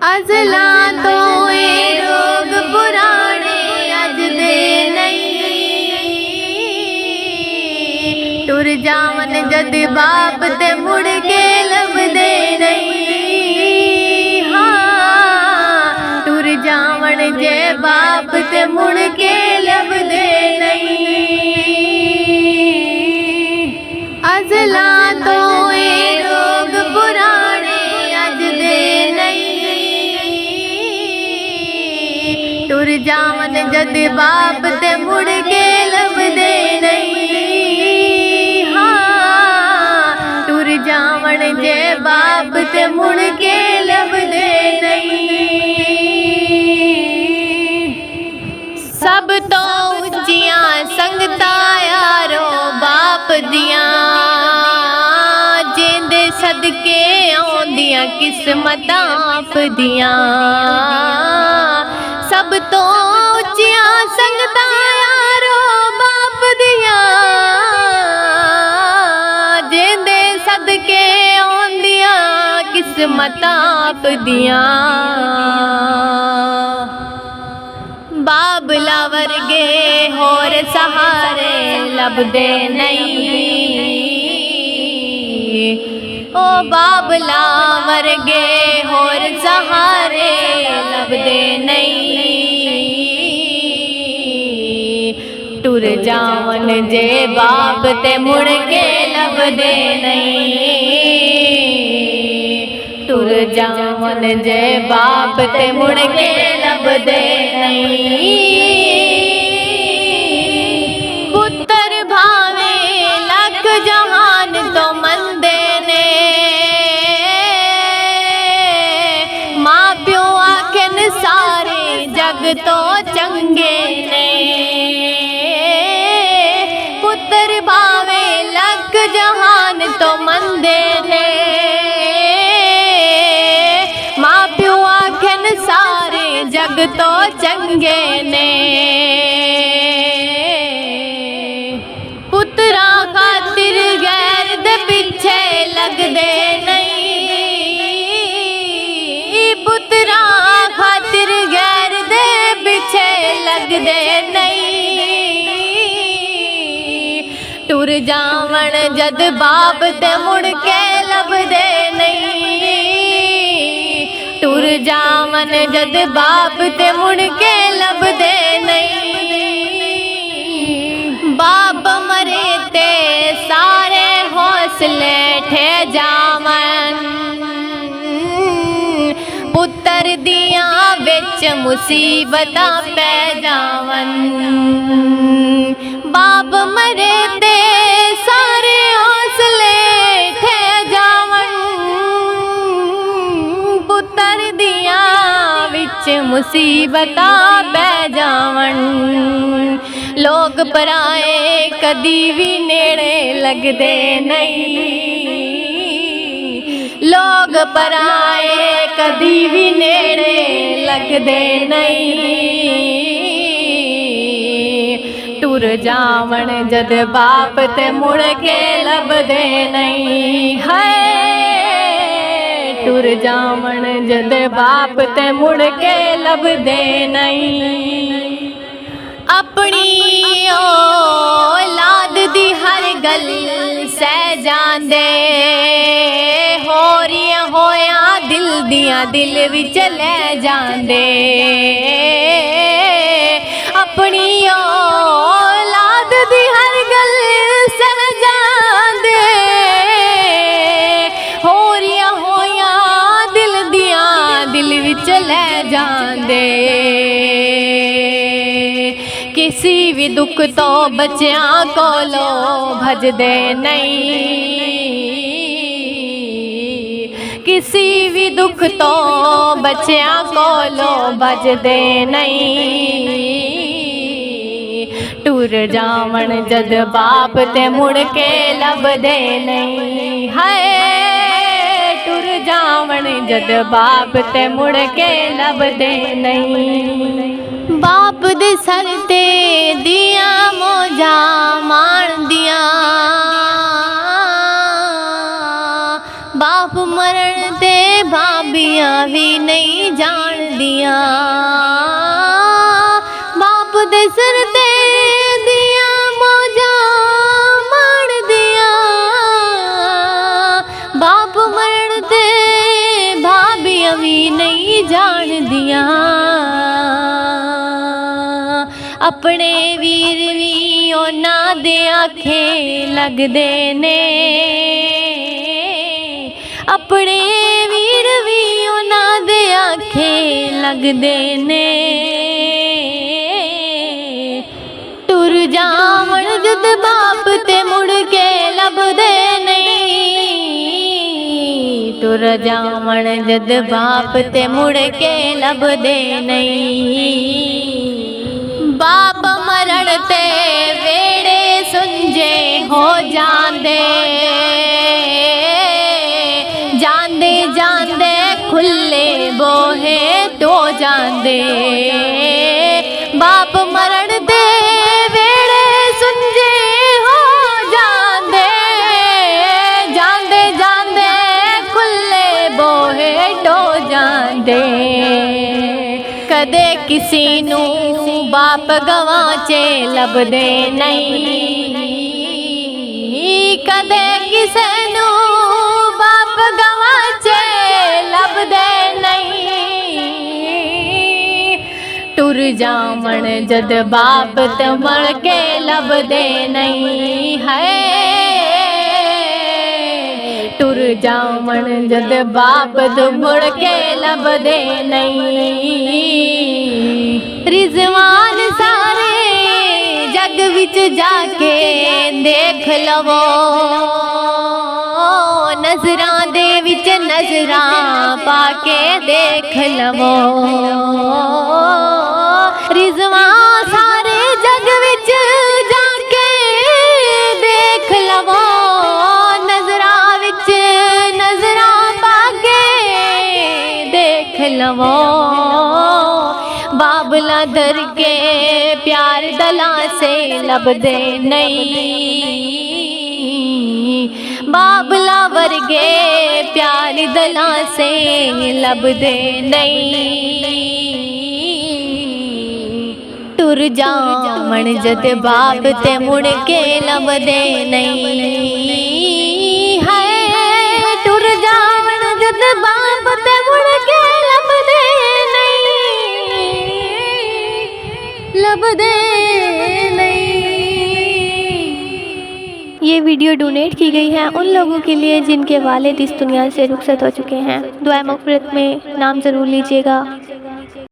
अजला तो ये रोग पुराने अज दे नहीं। टुर जावन जद बाप ते मुड़ के लभदे नहीं। हाँ टुर जावन जे बाप ते मुड़ के लभदे नहीं। अजला तो ये रोग पुराने अज दे नहीं। टुर जावन जद बाप ते मुड़ के लभदे नहीं। हाँ टुर जावन जे बाप ते मुड़ के लभदे नहीं। सब तो उच्चियां संगता यारो बाप दियां, जिंदे सदके आउंदियां किस्मतां आप दियां। सब तो उच्चियां संगता यारो बाप दियां, जिंदे सदके आउंदियां किस्मतां आप दियां। बाबला वर्गे होर सहारे लभदे नहीं। ओ बाबला वर्गे होर सहारे लभदे नहीं। टुर जावन जे बाप ते मुड़ के लभदे नहीं। टुर जावन जे बाप ते मुड़ के लभदे नहीं। पुत्र भावे लख जहान तो मंदे ने, मां प्यो आखन सारे जग तो चंगे ने। पुत्र भावे लख जहान तो मंदे ने, मां प्यो आखन सारे जग तो चंगे ने। पुत्रा खातिर गैर दे पिछे लगदे नहीं। पुत्रा खातिर गैर दे पिछे लगदे नहीं। टुर जावन जद बाप ते मुड़ के लभदे नहीं। टुर जावन जद बाप ते मुड़ के लभदे नहीं। बाप मरे ते सारे हौसले ठे जावन, पुत्र दियां विच मुसीबतां पै जावन। बाप मरे ते सारे हौसले ठे जावन, पुत्र दियां विच मुसीबतां पै जावन। लोग पराए कदी भी नेड़े लगदे नहीं। लोग पराए कदी भी नेड़े लगदे नहीं। टुर जावन जद बाप ते मुड़ के लभदे नहीं। है टुर जावन जद बाप ते मुड़ के लभदे नहीं। अपनी औलाद दी हर गल सह जांदे, होरियां होया दिल दियां दिल विच ले जांदे। अपनी औलाद दी हर गल सह जांदे, होरियां होया दिल दियां दिल विच ले जांदे। किसी भी दुख तो बच्चियां कोलो भजदे नहीं। किसी भी दुख तो बच्चियां कोलो भजदे नहीं। टुर जावन जद बाप ते मुड़ के लभदे नहीं। है टुर जावन जद बाप ते मुड़ के लभदे नहीं। बाप दे सर ते दियां मौजा माण दियां, बाप मरण ते भाभी भाबियां भी नहीं जान दिया। बाप दे सिर ते दिया मौजा माण दिया। बाप मरण ते भाबियां भी नहीं जान दिया। अपने वीर भी उन्हां दे आखे लगदे ने। अपने वीर भी उन्हां दे आखे लगदे ने। टुर जावण जद बाप ते मुड़ के लभदे नहीं। टुर जावण जद बाप ते मुड़ के लभदे नहीं। बाप मरण ते वेड़े सुंजे हो जांदे। जांदे जांदे खुले बोहे टो जांदे। बाप मरण ते वेड़े सुंजे हो जांदे। जांदे जांदे खुले बोहे टो जांदे। कदे किसी नू बाप गवाचे लभदे नहीं। कदे किसे नू बाप गवाचे लभदे नहीं। टुर जावण जद बाप ते मुड़ के लभदे नहीं है। टुर जावण जद बाप ते मुड़ के लभदे नहीं। रिजवान सारे जग विच जाके देख लवो। नजरां दे विच नजरां पाके देख लवो। रिजवान सारे जग विच जाके देख लवो। नजरां विच नजरां पाके देख लवो। बाबला दर के प्यार दला से लभदे नहीं। बाबला वर्गे प्यार दला से लभदे नहीं। टुर जावण जद बाप ते मुड़ के लभदे नहीं है। टुर जावण जद बाप ते मुड़ के लभदे लभदे नहीं। ये वीडियो डोनेट की गई है उन लोगों के लिए जिनके वालिद इस दुनिया से रुखसत हो चुके हैं। दुआ मग़फ़िरत में नाम ज़रूर लीजिएगा।